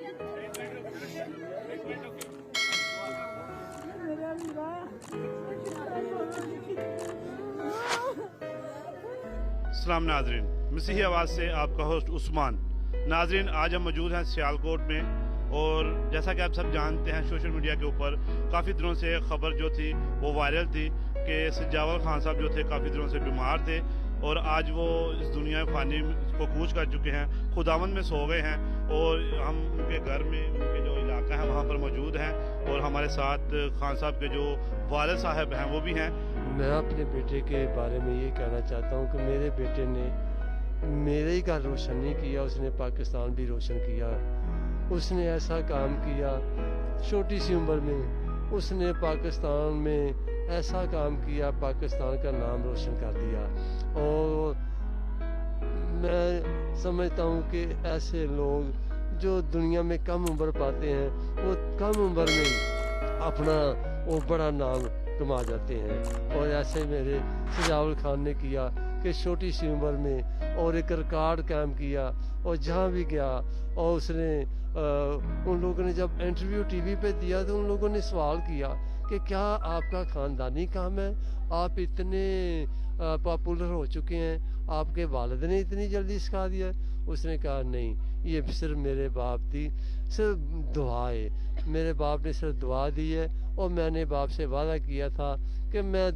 अस्सलाम नाज़रीन, मसीही आवाज़ से आपका होस्ट उस्मान। नाज़रीन, आज हम मौजूद हैं सियालकोट में, और जैसा कि आप सब जानते हैं सोशल मीडिया के ऊपर काफ़ी दिनों से खबर जो थी वो वायरल थी कि सजावल खान साहब जो थे काफ़ी दिनों से बीमार थे, और आज वो इस दुनिया फ़ानी को कूच कर चुके हैं, खुदावंद में सो गए हैं। और हम उनके घर में, उनके जो इलाका है वहाँ पर मौजूद हैं, और हमारे साथ खान साहब के जो वालिद साहब हैं वो भी हैं। मैं अपने बेटे के बारे में ये कहना चाहता हूँ कि मेरे बेटे ने मेरे ही घर रोशन नहीं किया, उसने पाकिस्तान भी रोशन किया। उसने ऐसा काम किया छोटी सी उम्र में, उसने पाकिस्तान में ऐसा काम किया, पाकिस्तान का नाम रोशन कर दिया। और मैं समझता हूँ कि ऐसे लोग जो दुनिया में कम उम्र पाते हैं, वो कम उम्र में अपना वो बड़ा नाम कमा जाते हैं। और ऐसे मेरे सजावल खान ने किया कि छोटी सी उम्र में, और एक रिकॉर्ड कायम किया, और जहाँ भी गया, और उसने उन लोगों ने जब इंटरव्यू टीवी पे दिया तो उन लोगों ने सवाल किया कि क्या आपका ख़ानदानी काम है, आप इतने पॉपुलर हो चुके हैं, आपके वालिद ने इतनी जल्दी सिखा दिया? उसने कहा नहीं, ये सिर्फ मेरे बाप की सिर्फ दुआ है, मेरे बाप ने सिर्फ दुआ दी है, और मैंने बाप से वादा किया था कि मैं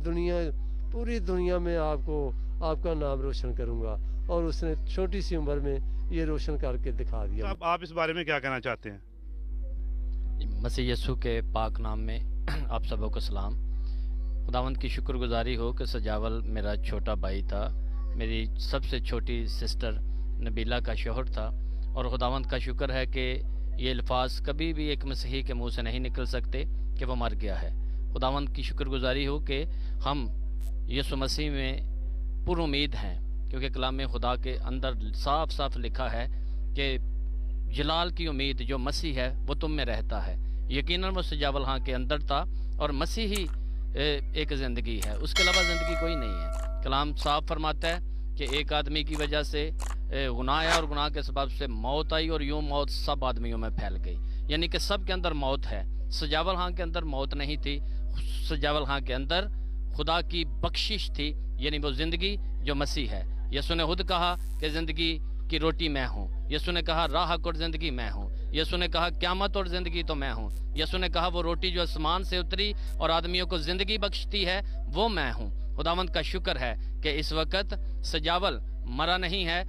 पूरी दुनिया में आपका नाम रोशन करूंगा। और उसने छोटी सी उम्र में ये रोशन करके दिखा दिया। अब आप इस बारे में क्या कहना चाहते हैं? मसीह यस्सु के पाक नाम में आप सबों को सलाम। खुदावंद की शुक्रगुजारी हो कि सजावल मेरा छोटा भाई था, मेरी सबसे छोटी सिस्टर नबीला का शौहर था, और खुदावंद का शुक्र है कि ये अल्फाज कभी भी एक मसीही के मुंह से नहीं निकल सकते कि वो मर गया है। खुदावंद की शुक्रगुजारी हो कि हम यीशु मसीह में पुर उम्मीद हैं, क्योंकि कलाम खुदा के अंदर साफ साफ लिखा है कि जलाल की उम्मीद जो मसीह है वो तुम में रहता है। यकीनन वो सजावल हाँ के अंदर था, और मसीह ही एक ज़िंदगी है, उसके अलावा ज़िंदगी कोई नहीं है। कलाम साफ फरमाता है कि एक आदमी की वजह से गुनाह आया, और गुनाह के सबब से मौत आई, और यूं मौत सब आदमियों में फैल गई। यानी कि सब के अंदर मौत है। सजावल हाँ के अंदर मौत नहीं थी, सजावल हाँ के अंदर खुदा की बख्शिश थी, यानी वो ज़िंदगी जो मसीह है। यीशु ने खुद कहा कि ज़िंदगी की रोटी मैं हूँ। यीशु ने कहा राह और ज़िंदगी मैं हूँ। यीशु ने कहा क़यामत और ज़िंदगी तो मैं हूँ। यीशु ने कहा वो रोटी जो आसमान से उतरी और आदमियों को ज़िंदगी बख्शती है वो मैं हूँ। खुदावंद का शुक्र है कि इस वक्त सजावल मरा नहीं है,